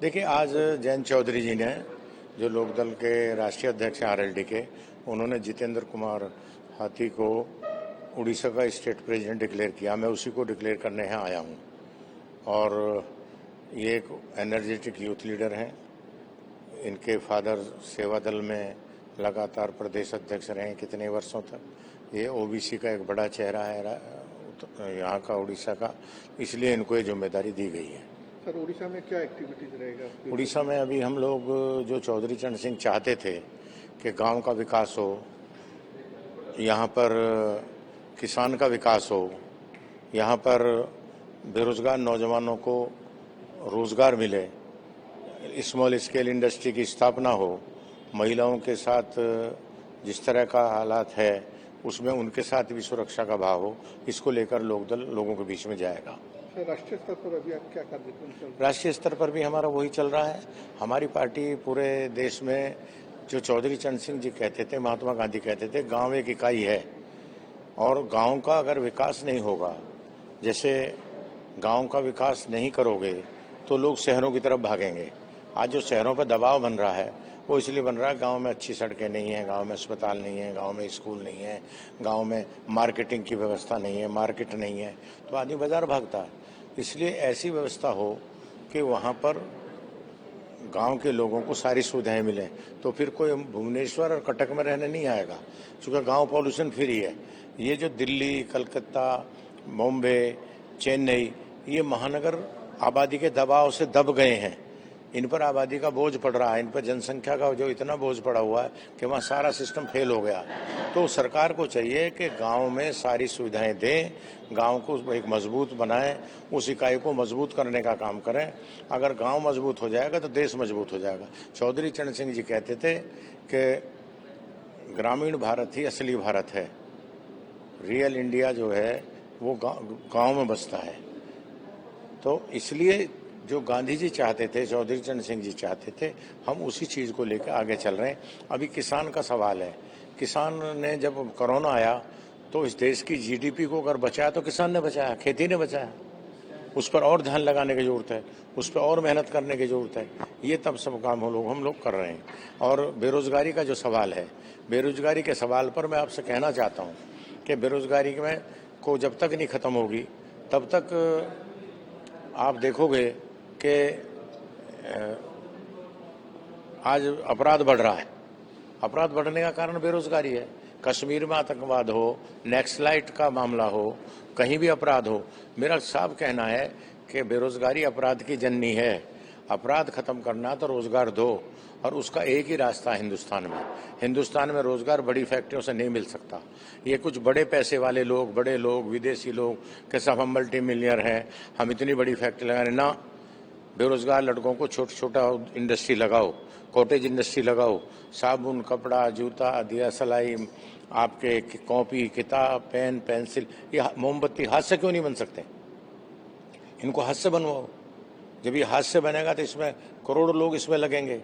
देखिए, आज जयंत चौधरी जी ने, जो लोकदल के राष्ट्रीय अध्यक्ष हैं आरएलडी के, उन्होंने जितेंद्र कुमार हाथी को उड़ीसा का स्टेट प्रेसिडेंट डिक्लेयर किया। मैं उसी को डिक्लेयर करने यहाँ आया हूँ। और ये एक एनर्जेटिक यूथ लीडर हैं। इनके फादर सेवा दल में लगातार प्रदेश अध्यक्ष रहे कितने वर्षों तक। ये ओबीसी का एक बड़ा चेहरा है यहाँ का, उड़ीसा का, इसलिए इनको ये जिम्मेदारी दी गई है। सर, उड़ीसा में क्या एक्टिविटीज रहेगा? उड़ीसा में अभी हम लोग, जो चौधरी चरण सिंह चाहते थे कि गांव का विकास हो, यहाँ पर किसान का विकास हो, यहाँ पर बेरोजगार नौजवानों को रोजगार मिले, स्मॉल स्केल इंडस्ट्री की स्थापना हो, महिलाओं के साथ जिस तरह का हालात है उसमें उनके साथ भी सुरक्षा का भाव हो, इसको लेकर लोकदल लोगों के बीच में जाएगा। राष्ट्रीय स्तर पर अभी आप क्या कार्यक्रम चल रहा है? राष्ट्रीय स्तर पर भी हमारा वही चल रहा है। हमारी पार्टी पूरे देश में, जो चौधरी चरण सिंह जी कहते थे, महात्मा गांधी कहते थे, गांव एक इकाई है। और गांव का अगर विकास नहीं होगा, जैसे गांव का विकास नहीं करोगे तो लोग शहरों की तरफ भागेंगे। आज जो शहरों पर दबाव बन रहा है वो इसलिए बन रहा है, गांव में अच्छी सड़कें नहीं है, गांव में अस्पताल नहीं है, गांव में स्कूल नहीं है, गांव में मार्केटिंग की व्यवस्था नहीं है, मार्केट नहीं है, तो आदमी बाजार भागता है। इसलिए ऐसी व्यवस्था हो कि वहाँ पर गांव के लोगों को सारी सुविधाएं मिलें, तो फिर कोई भुवनेश्वर और कटक में रहने नहीं आएगा, क्योंकि गांव पॉल्यूशन फ्री है। ये जो दिल्ली, कलकत्ता, बॉम्बे, चेन्नई, ये महानगर आबादी के दबाव से दब गए हैं। इन पर आबादी का बोझ पड़ रहा है, इन पर जनसंख्या का जो इतना बोझ पड़ा हुआ है कि वहाँ सारा सिस्टम फेल हो गया। तो सरकार को चाहिए कि गांव में सारी सुविधाएं दें, गांव को एक मजबूत बनाएं, उस इकाई को मजबूत करने का काम करें। अगर गांव मजबूत हो जाएगा तो देश मजबूत हो जाएगा। चौधरी चरण सिंह जी कहते थे कि ग्रामीण भारत ही असली भारत है, रियल इंडिया जो है वो गाँव में बसता है। तो इसलिए जो गांधी जी चाहते थे, चौधरी चरण सिंह जी चाहते थे, हम उसी चीज़ को लेकर आगे चल रहे हैं। अभी किसान का सवाल है। किसान ने, जब कोरोना आया तो इस देश की जीडीपी को अगर बचाया तो किसान ने बचाया, खेती ने बचाया। उस पर और ध्यान लगाने की जरूरत है, उस पर और मेहनत करने की जरूरत है। ये तब सब काम हम लोग कर रहे हैं। और बेरोजगारी का जो सवाल है, बेरोजगारी के सवाल पर मैं आपसे कहना चाहता हूँ कि बेरोजगारी में को जब तक नहीं खत्म होगी तब तक आप देखोगे कि आज अपराध बढ़ रहा है। अपराध बढ़ने का कारण बेरोजगारी है। कश्मीर में आतंकवाद हो, नक्सलाइट का मामला हो, कहीं भी अपराध हो। मेरा साफ कहना है कि बेरोजगारी अपराध की जननी है। अपराध खत्म करना तो रोजगार दो, और उसका एक ही रास्ता है हिंदुस्तान में रोजगार बड़ी फैक्ट्रियों से नहीं मिल सकता। ये कुछ बड़े पैसे वाले लोग, बड़े लोग, विदेशी लोग के सब हम मल्टी मिलियनर हैं, हम इतनी बड़ी फैक्ट्री लगाने ना। बेरोजगार लड़कों को छोटा छोटा इंडस्ट्री लगाओ, कॉटेज इंडस्ट्री लगाओ, साबुन, कपड़ा, जूता, दिया सलाई, आपके कॉपी, किताब, पेन, पेंसिल, ये मोमबत्ती हाथ से क्यों नहीं बन सकते? इनको हाथ से बनवाओ। जब ये हाथ से बनेगा तो इसमें करोड़ों लोग इसमें लगेंगे।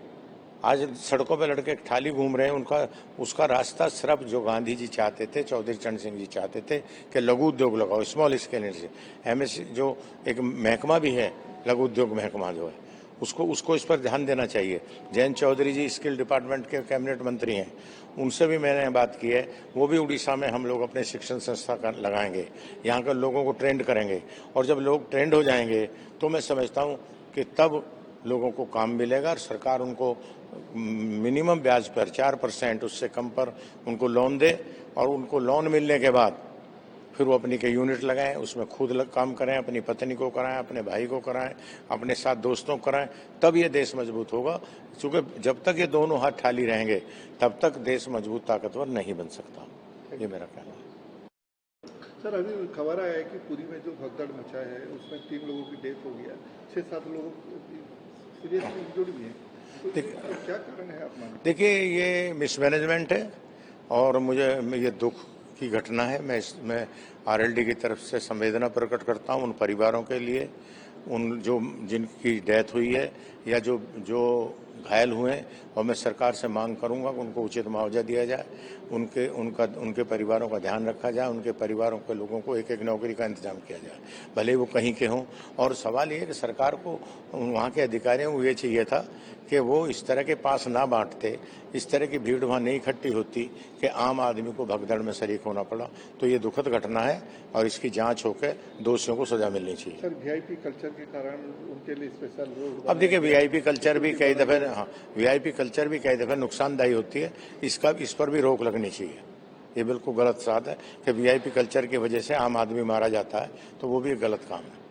आज सड़कों पे लड़के थाली घूम रहे हैं, उसका रास्ता सिर्फ जो गांधी जी चाहते थे, चौधरी चरण सिंह जी चाहते थे कि लघु उद्योग लगाओ, स्मॉल स्केल इंडस्ट्री। एमएससी जो एक महकमा भी है, लघु उद्योग महकमा जो है, उसको इस पर ध्यान देना चाहिए। जयंत चौधरी जी स्किल डिपार्टमेंट के कैबिनेट मंत्री हैं, उनसे भी मैंने बात की है। वो भी उड़ीसा में हम लोग अपने शिक्षण संस्था लगाएंगे, यहाँ के लोगों को ट्रेंड करेंगे। और जब लोग ट्रेंड हो जाएंगे तो मैं समझता हूँ कि तब लोगों को काम मिलेगा और सरकार उनको मिनिमम ब्याज पर 4%, उससे कम पर उनको लोन दे। और उनको लोन मिलने के बाद फिर वो अपनी के यूनिट लगाएं, उसमें खुद काम करें, अपनी पत्नी को कराएं, अपने भाई को कराएं, अपने साथ दोस्तों को कराएं, तब ये देश मजबूत होगा। क्योंकि जब तक ये दोनों हाथ खाली रहेंगे तब तक देश मजबूत ताकतवर नहीं बन सकता। ये मेरा कहना है। सर, अभी खबर आया है कि पुरी में जो भगदड़ मचा है उसमें 3 लोगों की डेथ हो गया, 6-7 लोगों सीरियसली इंजर्ड भी है। तो क्या कारण है आप मानते हैं? देखिए, ये मिसमैनेजमेंट है और मुझे ये दुख की घटना है। मैं आरएलडी की तरफ से संवेदना प्रकट करता हूं उन परिवारों के लिए, उन जिनकी डेथ हुई है, या जो घायल हुए हैं और मैं सरकार से मांग करूंगा कि उनको उचित मुआवजा दिया जाए, उनके परिवारों का ध्यान रखा जाए, उनके परिवारों के लोगों को एक एक नौकरी का इंतजाम किया जाए, भले वो कहीं के हों। और सवाल ये है कि सरकार को, वहाँ के अधिकारियों को ये चाहिए था कि वो इस तरह के पास ना बांटते, इस तरह की भीड़ वहाँ नहीं इकट्ठी होती कि आम आदमी को भगदड़ में शरीक होना पड़ा। तो ये दुखद घटना है और इसकी जांच होकर दोषियों को सजा मिलनी चाहिए। सर, वीआईपी कल्चर के कारण उनके लिए स्पेशल रोड, अब देखिए वीआईपी कल्चर भी कई दफे, वीआईपी कल्चर भी कई दफे नुकसानदायी होती है, इस पर भी रोक लगनी चाहिए। ये बिल्कुल गलत बात है कि वीआईपी कल्चर की वजह से आम आदमी मारा जाता है, तो वो भी एक गलत काम है।